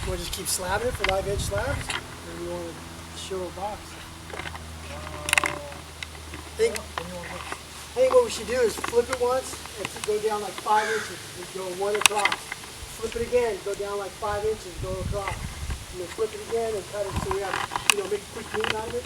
You want to just keep slabbing it for live edge slabs? Or you want to show a box? I think what we should do is flip it once and go down like 5 inches and go one across. Flip it again, go down like 5 inches, go across. And then flip it again and cut it so we have, make a quick beam out of it.